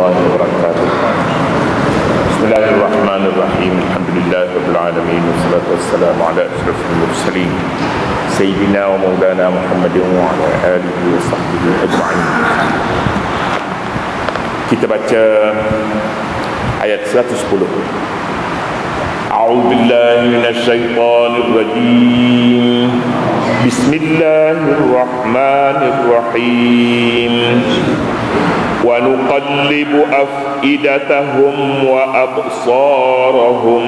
warahmatullahi wabarakatuh. Bismillahirrahmanirrahim. Alhamdulillahirabbil alamin wassalatu wassalamu ala asyrafil mursalin sayyidina wa maulana Muhammadin wa ala alihi wa sahbihi ajma'in. Kita baca ayat 110. A'udzu billahi minasy syaithanir rajim. Bismillahirrahmanirrahim. Wa nuqallibu afidatahum wa absarahum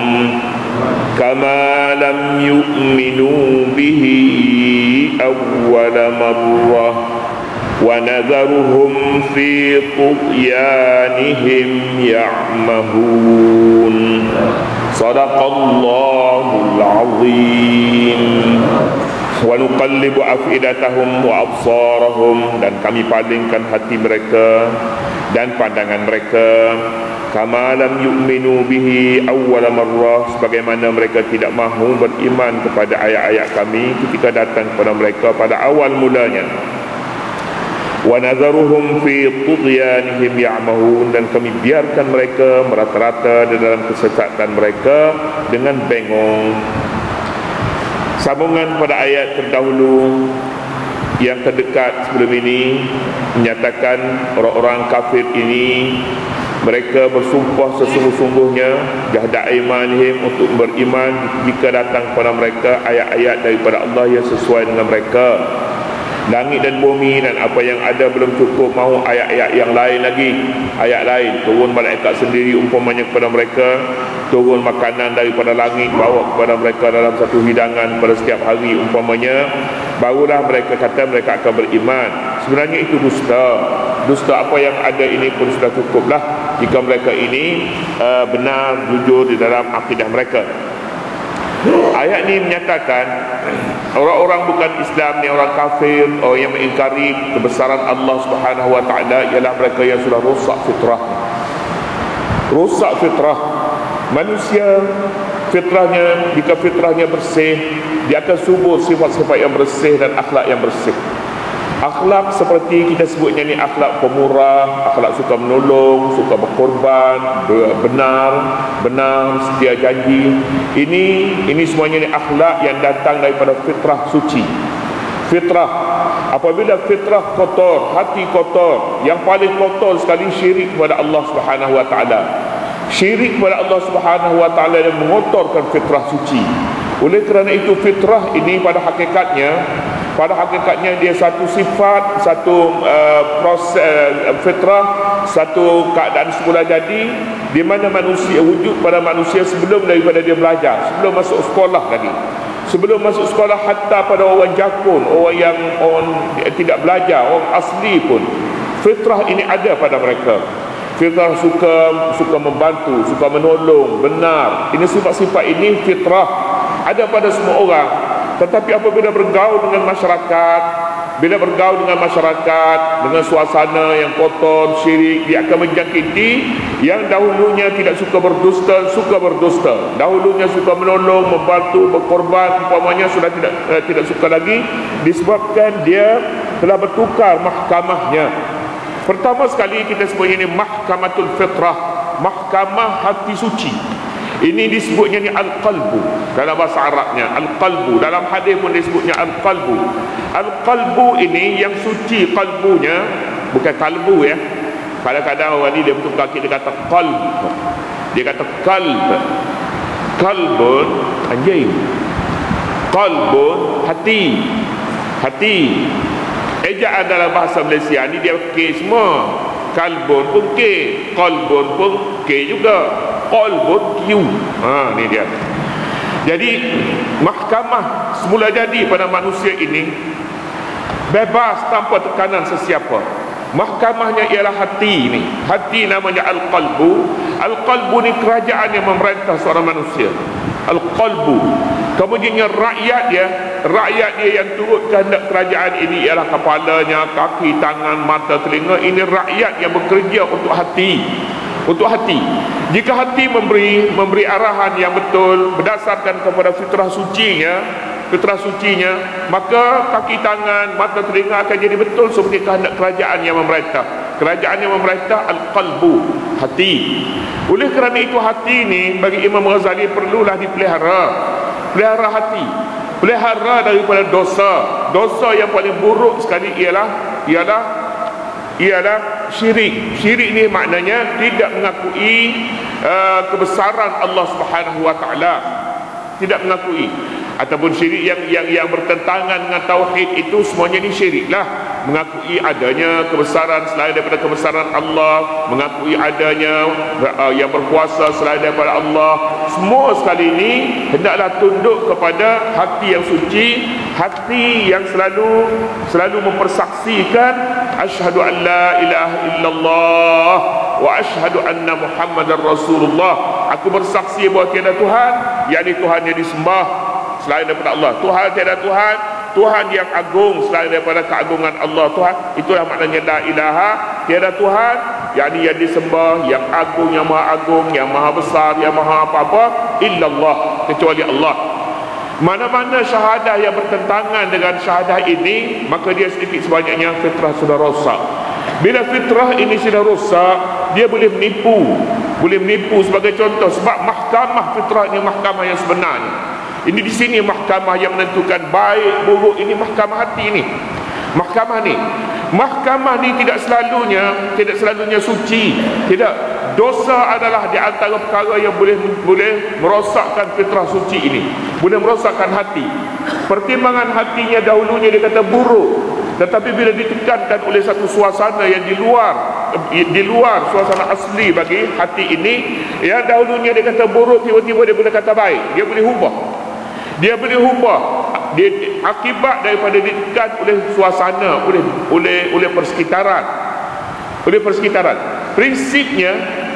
kama lam yu'minu bihi awwala marrah wa nadharuhum fi tughyanihim ya'mahun. Sadaqallahul azim. Wa nuqallibu afidatahum wa absarahum, dan kami palingkan hati mereka dan pandangan mereka, kama lam yu'minu bihi awwala marrah, sebagaimana mereka tidak mahu beriman kepada ayat-ayat kami ketika datang kepada mereka pada awal mulanya. Wa nadharuhum fi tughyanihim ya'mahun, dan kami biarkan mereka merata-rata di dalam kesesatan mereka dengan bengong. Sambungan pada ayat terdahulu yang terdekat sebelum ini menyatakan orang-orang kafir ini mereka bersumpah sesungguh-sungguhnya jahda imanihim, untuk beriman jika datang kepada mereka ayat-ayat daripada Allah yang sesuai dengan mereka. Langit dan bumi dan apa yang ada belum cukup, mahu ayat-ayat yang lain lagi, ayat lain. Turun malaikat sendiri umpamanya kepada mereka, turun makanan daripada langit bawa kepada mereka dalam satu hidangan pada setiap hari umpamanya, barulah mereka kata mereka akan beriman. Sebenarnya itu dusta. Dusta apa yang ada ini pun sudah cukuplah jika mereka ini benar jujur di dalam akidah mereka. Ayat ini menyatakan orang-orang bukan Islam ni, orang kafir, orang yang mengingkari kebesaran Allah Subhanahu wa taala, ialah mereka yang sudah rosak fitrah. Rosak fitrah. Manusia fitrahnya, jika fitrahnya bersih, dia akan subur sifat-sifat yang bersih dan akhlak yang bersih. Akhlak seperti kita sebutnya ni akhlak pemurah, akhlak suka menolong, suka berkorban, benar, setia janji. Ini semuanya ni akhlak yang datang daripada fitrah suci. Fitrah, apabila fitrah kotor, hati kotor, yang paling kotor sekali syirik kepada Allah Subhanahu wa taala. Syirik kepada Allah Subhanahu wa taala yang mengotorkan fitrah suci. Oleh kerana itu fitrah ini pada hakikatnya dia satu sifat, satu proses fitrah, satu keadaan semula jadi di mana manusia wujud pada manusia sebelum daripada dia belajar, sebelum masuk sekolah lagi. Sebelum masuk sekolah, hatta pada orang jakun, orang yang tidak belajar, orang asli pun, fitrah ini ada pada mereka. Fitrah suka membantu, suka menolong, benar. Ini sifat-sifat ini fitrah ada pada semua orang. Tetapi apabila bergaul dengan masyarakat, dengan suasana yang kotor, syirik, dia akan menjangkiti yang dahulunya tidak suka berdusta. Dahulunya suka menolong, membantu, berkorban, umpamanya sudah tidak suka lagi, disebabkan dia telah bertukar mahkamahnya. Pertama sekali kita sebut ini mahkamatul fitrah, mahkamah hati suci. Ini disebutnya ni al-qalbu dalam bahasa Arabnya, al-qalbu. Dalam hadis pun disebutnya al-qalbu. Al-qalbu ini yang suci kalbunya, bukan kalbu ya. Kadang-kadang orang ni dia betul kaki dia kata qalb. Dia kata qalb. Qalbun anjing. Qalbun hati. Hati. Ejaan dalam bahasa Malaysia ni dia K semua. Qalbun pun K, qalbun pun K juga. Qalbun Q. Ni dia. Jadi mahkamah semula jadi pada manusia ini bebas tanpa tekanan sesiapa. Mahkamahnya ialah hati ini. Hati namanya al-qalbu. Al-qalbu ni kerajaan yang memerintah seorang manusia. Al-qalbu. Kemudiannya rakyat dia yang turut kehendak kerajaan ini ialah kepalanya, kaki, tangan, mata, telinga. Ini rakyat yang bekerja untuk hati. Untuk hati. Jika hati memberi arahan yang betul berdasarkan kepada fitrah sucinya, maka kaki, tangan, mata, telinga akan jadi betul seperti kehendak kerajaan yang memerintah. Kerajaan yang memerintah al-qalbu, hati. Oleh kerana itu hati ni bagi Imam Ghazali perlulah dipelihara. Pelihara hati, pelihara daripada dosa. Dosa yang paling buruk sekali ialah syirik. Syirik ni maknanya tidak mengakui kebesaran Allah Subhanahu wa taala. Tidak mengakui. Ataupun syirik yang bertentangan dengan tauhid, itu semuanya ni syiriklah. Mengakui adanya kebesaran selain daripada kebesaran Allah, mengakui adanya yang berkuasa selain daripada Allah. Semua sekali ini hendaklah tunduk kepada hati yang suci, hati yang selalu mempersaksikan asyhadu an la ilaha illallah wa asyhadu anna muhammadar rasulullah. Aku bersaksi bahawa tiada Tuhan, yakni Tuhan yang disembah selain daripada Allah. Tuhan tiada Tuhan, Tuhan yang agung selain daripada keagungan Allah. Tuhan, itulah maknanya la ilaha, tiada Tuhan, yakni yang disembah, yang agung, yang maha agung, yang maha besar, yang maha apa-apa, illallah, kecuali Allah. Mana-mana syahadah yang bertentangan dengan syahadah ini, maka dia sedikit sebanyaknya fitrah sudah rosak. Bila fitrah ini sudah rosak, dia boleh menipu sebagai contoh. Sebab mahkamah fitrah ini mahkamah yang sebenarnya. Ini di sini mahkamah yang menentukan baik buruk. Ini mahkamah hati ini. Mahkamah ni tidak selalunya suci. Tidak. Dosa adalah di antara perkara yang boleh merosakkan fitrah suci ini. Boleh merosakkan hati. Pertimbangan hatinya dahulunya dia kata buruk, tetapi bila ditekankan oleh satu suasana yang di luar suasana asli bagi hati ini, ya, dahulunya dia kata buruk, tiba-tiba dia boleh kata baik. Dia boleh ubah akibat daripada ditekan oleh suasana, oleh persekitaran.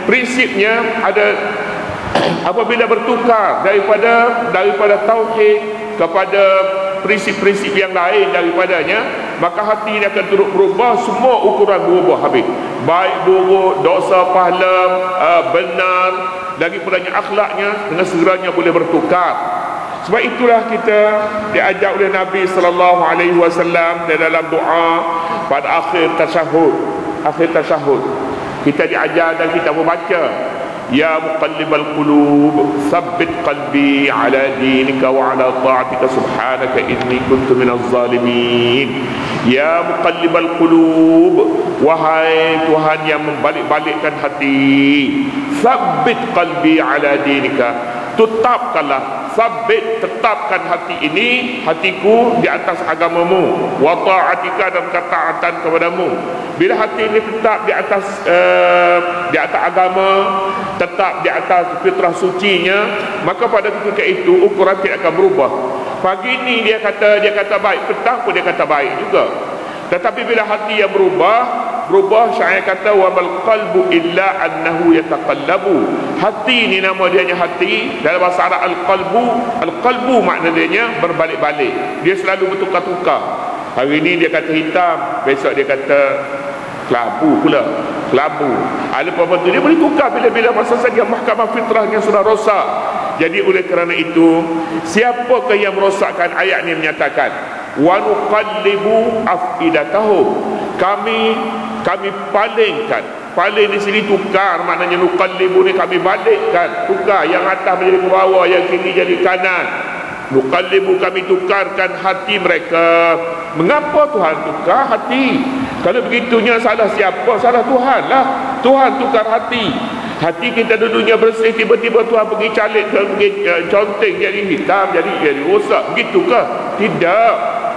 Prinsipnya ada apabila bertukar daripada tauhid kepada prinsip-prinsip yang lain daripadanya, maka hati ini akan turut berubah. Semua ukuran berubah habis, baik buruk, dosa, pahala, benar, lagi pulanya akhlaknya dengan segeranya boleh bertukar. Sebab itulah kita diajak oleh Nabi sallallahu alaihi wasallam dalam doa pada akhir tasyahud. Kita diajar dan kita membaca, ya muqallibal qulub tsabbit qalbi ala dinika wa ala ta'atika subhanaka inni kuntu minaz zalimin. Ya muqallibal qulub, wahai Tuhan yang membalik-balikkan hati, tsabbit qalbi ala dinika, tetapkan hati ini, hatiku di atas agamamu, wa ta'atika, dan ketaatan kepadamu. Bila hati ini tetap di atas agama, tetap di atas fitrah sucinya, maka pada ketika itu ukuran tidak akan berubah. Pagi ini dia kata baik, petang pun dia kata baik juga. Tetapi bila hati yang berubah, syair kata wa bal qalbu illa annahu yataqallabu. Hati ni nama dia hati. Dalam bahasa Arab al-qalbu makna dia berbalik-balik. Dia selalu bertukar-tukar. Hari ni dia kata hitam, besok dia kata kelabu pula. Lepas tu dia boleh tukar bila-bila masa saja mahkamah fitrahnya sudah rosak. Jadi oleh kerana itu, siapakah yang merosakkan ayat ni menyatakan wa nuqallibu afidatahum, kami palingkan. Paling di sini tukar, maknanya nuqallibu ni kami balikkan, tukar yang atas menjadi ke bawah, yang kiri jadi kanan. Nuqallibu, kami tukarkan hati mereka. Mengapa Tuhan tukar hati? Kalau begitunya salah siapa? Salah Tuhan lah. Tuhan tukar hati. Hati kita dulunya bersih, tiba-tiba Tuhan pergi calik, pergi conteng jadi hitam, jadi rosak. Begitukah?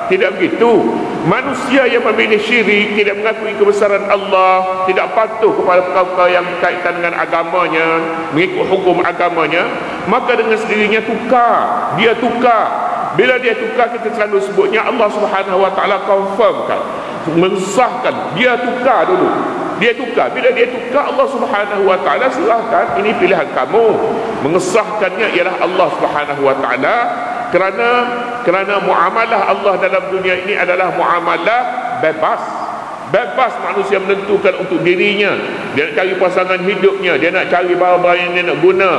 Tidak begitu. Manusia yang memilih syirik, tidak mengakui kebesaran Allah, tidak patuh kepada perkara-perkara yang berkaitan dengan agamanya, mengikut hukum agamanya, maka dengan sendirinya dia tukar. Bila dia tukar, kita selalu sebutnya Allah Subhanahu wa taala confirmkan, mensahkan. Dia tukar dulu. Bila dia tukar, Allah Subhanahu wa taala serahkan, ini pilihan kamu. Mengesahkannya ialah Allah Subhanahu wa taala. Kerana muamalah Allah dalam dunia ini adalah muamalah bebas manusia menentukan untuk dirinya. Dia nak cari pasangan hidupnya, dia nak cari barang-barang yang dia nak guna,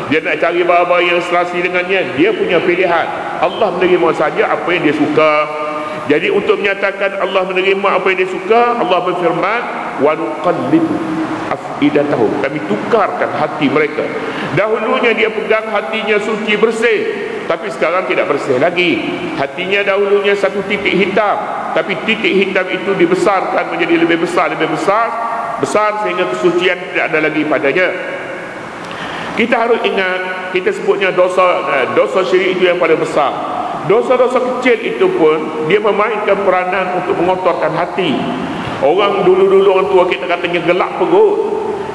dia nak cari barang-barang yang serasi dengannya. Dia punya pilihan. Allah menerima saja apa yang dia suka. Jadi untuk menyatakan Allah menerima apa yang dia suka, Allah berfirman, wa nuqallibu afidatahum, kami tukarkan hati mereka. Dahulunya dia pegang hatinya suci bersih, tapi sekarang tidak bersih lagi. Hatinya dahulunya satu titik hitam, tapi titik hitam itu dibesarkan menjadi lebih besar sehingga kesucian tidak ada lagi padanya. Kita harus ingat, kita sebutnya dosa syirik itu yang paling besar. Dosa-dosa kecil itu pun dia memainkan peranan untuk mengotorkan hati. Orang dulu orang tua kita katanya gelap perut.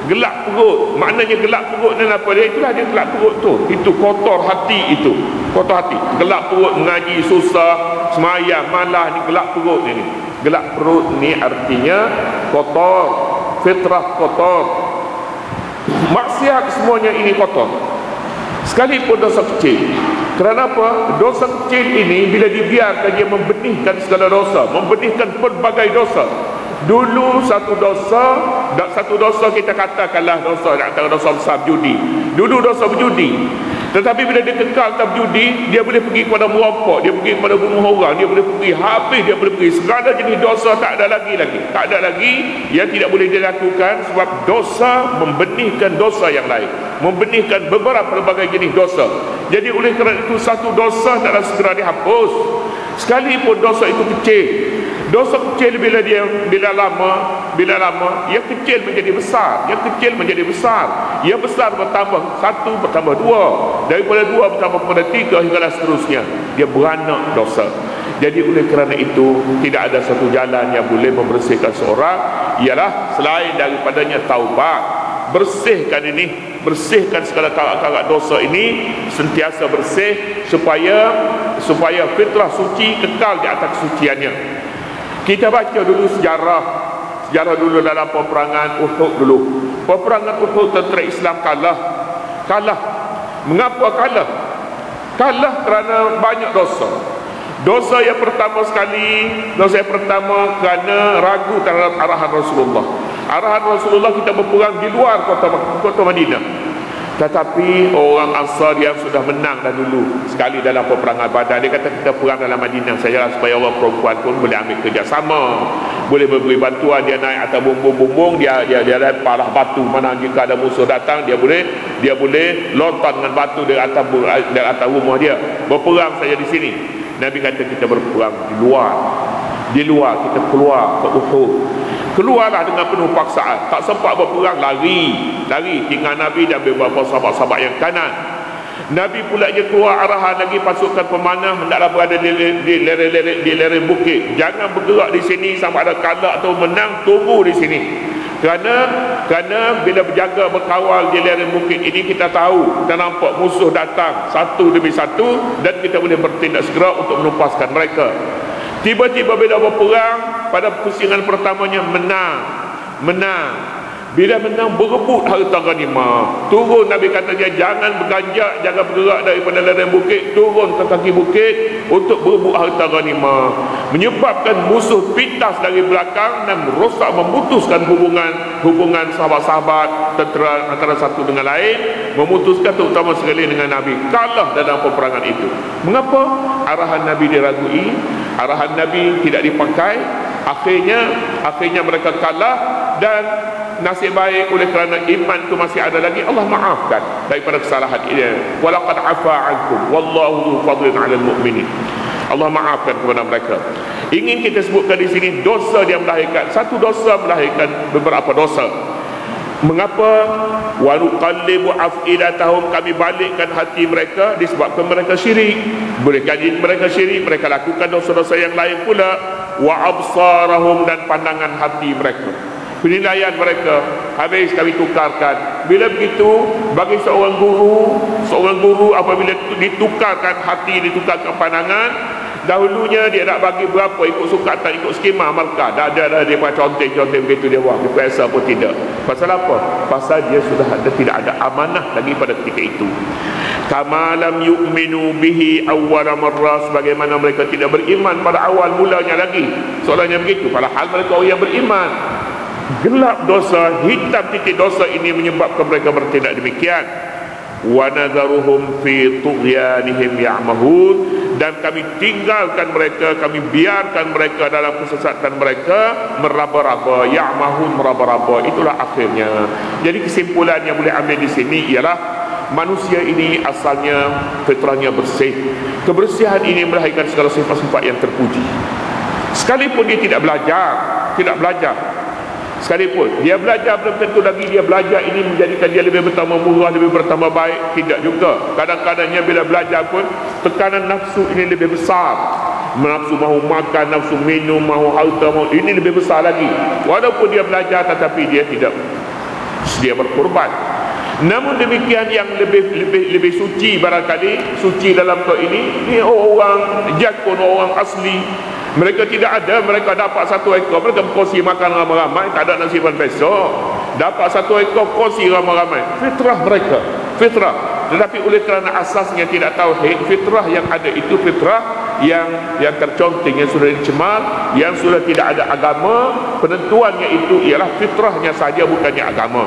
Gelap perut, maknanya gelap perut dan apa dia? Itulah dia gelap perut tu. Itu kotor hati itu. Kotor hati. Gelap perut, mengaji susah, semayang malah, ni gelap perut ni. Gelap perut ni artinya kotor, fitrah kotor. Maksiat semuanya ini kotor. Sekalipun dosa kecil. Kerana apa? Dosa kecil ini bila dibiarkan dia membenihkan segala dosa, membenihkan pelbagai dosa. Dulu satu dosa kita katakanlah dosa, antara dosa besar judi. Dulu dosa berjudi. Tetapi bila dia kekal dalam judi, dia boleh pergi kepada merampok, dia pergi kepada bunuh orang, dia boleh pergi habis, dia boleh pergi segala jenis dosa, tak ada lagi yang tidak boleh dilakukan, sebab dosa membenihkan dosa yang lain, membenihkan pelbagai jenis dosa. Jadi oleh kerana itu satu dosa taklah segera dihapus, sekalipun dosa itu kecil. Dosa kecil bila lama yang kecil menjadi besar, yang kecil menjadi besar, yang besar bertambah 1 bertambah 2, daripada 2 bertambah kepada 3 hinggalah seterusnya. Dia beranak dosa. Jadi oleh kerana itu tidak ada satu jalan yang boleh membersihkan seorang ialah selain daripadanya taubat. Bersihkan ini, bersihkan segala karat-karat dosa ini, sentiasa bersih supaya fitrah suci kekal di atas kesuciannya. Kita baca dulu sejarah dulu dalam peperangan Uhud dulu. Peperangan Uhud tentera Islam kalah. Mengapa kalah? Kalah kerana banyak dosa. Dosa yang pertama kerana ragu terhadap arahan Rasulullah. Arahan Rasulullah kita berperang di luar kota Madinah. Tetapi orang Ansar yang sudah menang dah dulu sekali dalam peperangan Badar, dia kata kita perang dalam Madinah sajalah supaya orang perempuan pun boleh ambil kerjasama, boleh memberi bantuan. Dia naik atas bumbung-bumbung, dia lemparlah batu, mana jika ada musuh datang dia boleh lontar dengan batu dari atas rumah dia. Berperang saja di sini. Nabi kata kita berperang di luar kita keluar ke Uhud. Keluarlah dengan penuh paksaan, tak sempat berperang, lari tinggal Nabi dan beberapa sahabat-sahabat yang kanan. Nabi pula je keluar arahan lagi pasukan pemanah hendaklah berada di lereng bukit, jangan bergerak di sini sampai ada kalah atau menang, tunggu di sini. Kerana bila berjaga berkawal di lereng bukit ini, kita tahu, kita nampak musuh datang satu demi satu dan kita boleh bertindak segera untuk menupaskan mereka. Tiba-tiba bila berperang, pada pusingan pertamanya menang. Bila menang, berebut harta ghanimah. Turun, Nabi katanya jangan berganjak, jangan bergerak daripada lereng bukit, turun ke kaki bukit untuk berebut harta ghanimah. Menyebabkan musuh pintas dari belakang dan merosak, memutuskan hubungan sahabat-sahabat tentera antara satu dengan lain, memutuskan terutama sekali dengan Nabi. Kalah dalam peperangan itu. Mengapa? Arahan Nabi diragui, arahan Nabi tidak dipakai. Akhirnya mereka kalah, dan nasib baik oleh kerana iman itu masih ada lagi, Allah maafkan daripada kesalahan ini. Walaqad afa ankum wallahu dzu fadlin 'alal mu'minin. Allah maafkan kepada mereka. Ingin kita sebutkan di sini, dosa dia melahirkan, satu dosa melahirkan beberapa dosa. Mengapa? Wa nuqallibu afidatahum, kami balikkan hati mereka disebabkan mereka syirik. Boleh jadi mereka syirik, mereka lakukan dosa-dosa yang lain pula. Wa absarahum, dan pandangan hati mereka, penilaian mereka habis kami tukarkan. Bila begitu, bagi seorang guru apabila ditukarkan hati, ditukarkan pandangan, dahulunya dia nak bagi berapa, ikut suka tak ikut skema markah, dah ada dia conteng begitu, dia buat, dia kuasa pun tidak. Pasal apa? Pasal dia sudah tidak ada amanah lagi pada ketika itu. Kama lam yu'minu bihi awwala marrah, sebagaimana mereka tidak beriman pada awal mulanya lagi. Soalannya begitu, padahal mereka orang yang beriman. Gelap dosa, hitam titik dosa ini menyebabkan mereka bertindak demikian. wa nadharuhum fi tughyanihim ya'mahun, dan kami tinggalkan mereka, kami biarkan mereka dalam kesesatan mereka meraba-raba. Ya'mahun, meraba-raba, itulah akhirnya. Jadi kesimpulan yang boleh ambil di sini ialah manusia ini asalnya fitrahnya bersih. Kebersihan ini melahirkan segala sifat-sifat yang terpuji. Sekalipun dia tidak belajar, sekalipun dia belajar, belum tentu lagi dia belajar ini menjadikan dia lebih bertambah murah, lebih bertambah baik. Tidak juga. Kadang-kadangnya bila belajar pun tekanan nafsu ini lebih besar. Nafsu mahu makan, nafsu minum, mahu harta, mahu ini lebih besar lagi. Walaupun dia belajar tetapi dia tidak sedia berkorban. Namun demikian yang lebih suci, barangkali suci dalam kau ini orang jakun, orang asli. Mereka tidak ada, mereka dapat 1 ekor, mereka berkongsi makan ramai-ramai, tak ada nasiban besok. Dapat 1 ekor, kongsi ramai-ramai. Fitrah mereka, fitrah. Tetapi oleh kerana asasnya tidak tauhid, fitrah yang ada itu fitrah yang terconteng, yang sudah dicemar, yang sudah tidak ada agama. Penentuannya itu ialah fitrahnya saja, bukannya agama.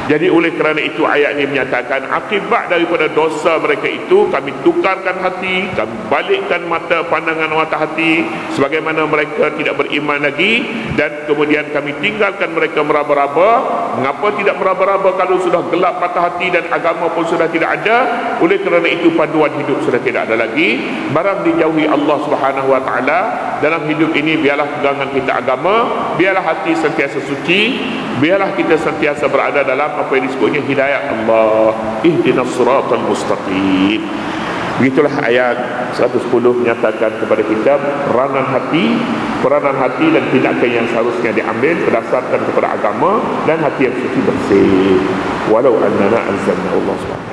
Jadi oleh kerana itu ayat ini menyatakan akibat daripada dosa mereka itu kami tukarkan hati, kami balikkan mata pandangan mata hati sebagaimana mereka tidak beriman lagi, dan kemudian kami tinggalkan mereka meraba-raba. Mengapa tidak meraba-raba kalau sudah gelap mata hati dan agama pun sudah tidak ada? Oleh kerana itu panduan hidup sudah tidak ada lagi. Barang dijauhi Allah Subhanahu wa taala dalam hidup ini, biarlah pegangan kita agama, biarlah hati sentiasa suci, biarlah kita sentiasa berada dalam apa yang disebutnya hidayah Allah. Ihdinas siratal mustaqim. Begitulah ayat 110 menyatakan kepada kita peranan hati dan tindakan yang seharusnya diambil berdasarkan kepada agama dan hati yang suci bersih. Walau annana anzalna Allah SWT.